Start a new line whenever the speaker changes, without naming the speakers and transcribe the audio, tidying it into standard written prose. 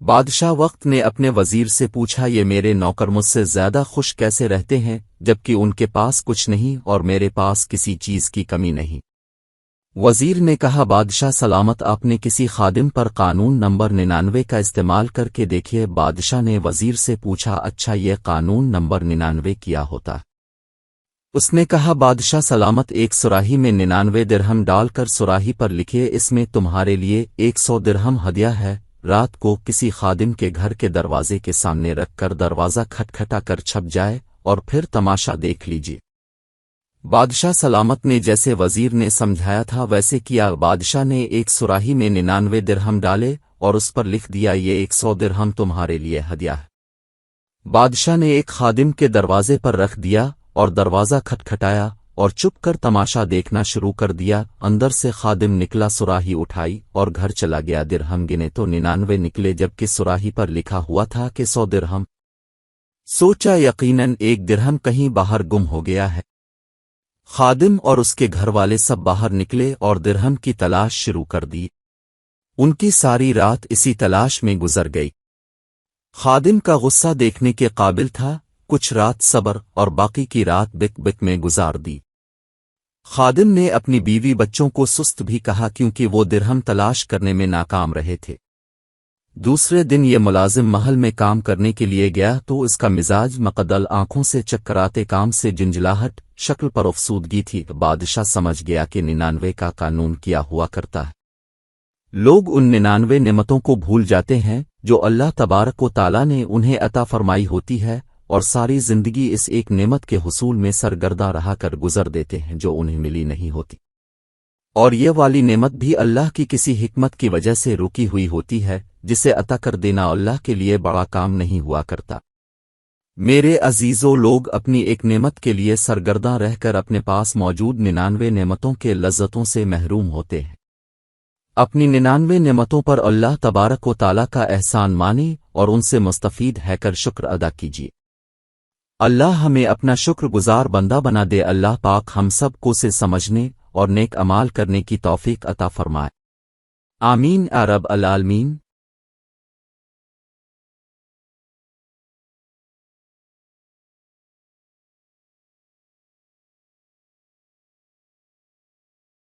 بادشاہ وقت نے اپنے وزیر سے پوچھا، یہ میرے نوکر مجھ سے زیادہ خوش کیسے رہتے ہیں جبکہ ان کے پاس کچھ نہیں اور میرے پاس کسی چیز کی کمی نہیں؟ وزیر نے کہا، بادشاہ سلامت، آپ نے کسی خادم پر قانون نمبر 99 کا استعمال کر کے دیکھیے۔ بادشاہ نے وزیر سے پوچھا، اچھا یہ قانون نمبر 99 کیا ہوتا؟ اس نے کہا، بادشاہ سلامت، ایک سراہی میں 99 درہم ڈال کر سراہی پر لکھیے، اس میں تمہارے لیے 100 درہم ہدیہ ہے۔ رات کو کسی خادم کے گھر کے دروازے کے سامنے رکھ کر دروازہ کھٹکھٹا کر چھپ جائے اور پھر تماشا دیکھ لیجیے۔ بادشاہ سلامت نے جیسے وزیر نے سمجھایا تھا ویسے کیا۔ بادشاہ نے ایک سراہی میں 99 درہم ڈالے اور اس پر لکھ دیا، یہ 100 درہم تمہارے لیے ہدیہ ہے۔ بادشاہ نے ایک خادم کے دروازے پر رکھ دیا اور دروازہ کھٹکھٹایا اور چپ کر تماشا دیکھنا شروع کر دیا۔ اندر سے خادم نکلا، سراہی اٹھائی اور گھر چلا گیا۔ درہم گنے تو 99 نکلے جبکہ سراہی پر لکھا ہوا تھا کہ 100 درہم۔ سوچا یقیناً ایک درہم کہیں باہر گم ہو گیا ہے۔ خادم اور اس کے گھر والے سب باہر نکلے اور درہم کی تلاش شروع کر دی۔ ان کی ساری رات اسی تلاش میں گزر گئی۔ خادم کا غصہ دیکھنے کے قابل تھا، کچھ رات صبر اور باقی کی رات بک بک میں گزار دی۔ خادم نے اپنی بیوی بچوں کو سست بھی کہا کیونکہ وہ درہم تلاش کرنے میں ناکام رہے تھے۔ دوسرے دن یہ ملازم محل میں کام کرنے کے لیے گیا تو اس کا مزاج مقدل، آنکھوں سے چکراتے، کام سے جنجلاہٹ، شکل پر افسودگی تھی۔ بادشاہ سمجھ گیا کہ 99 کا قانون کیا ہوا کرتا ہے۔ لوگ ان 99 نعمتوں کو بھول جاتے ہیں جو اللہ تبارک و تعالیٰ نے انہیں عطا فرمائی ہوتی ہے اور ساری زندگی اس ایک نعمت کے حصول میں سرگرداں رہا کر گزر دیتے ہیں جو انہیں ملی نہیں ہوتی، اور یہ والی نعمت بھی اللہ کی کسی حکمت کی وجہ سے رکی ہوئی ہوتی ہے جسے عطا کر دینا اللہ کے لیے بڑا کام نہیں ہوا کرتا۔ میرے عزیزو، لوگ اپنی ایک نعمت کے لیے سرگرداں رہ کر اپنے پاس موجود 99 نعمتوں کے لذتوں سے محروم ہوتے ہیں۔ اپنی 99 نعمتوں پر اللہ تبارک و تعالیٰ کا احسان مانیں اور ان سے مستفید ہے کر شکر ادا کیجیے۔ اللہ ہمیں اپنا شکر گزار بندہ بنا دے۔ اللہ پاک ہم سب کو سے سمجھنے اور نیک اعمال کرنے کی توفیق عطا فرمائے۔ آمین یا رب العالمین۔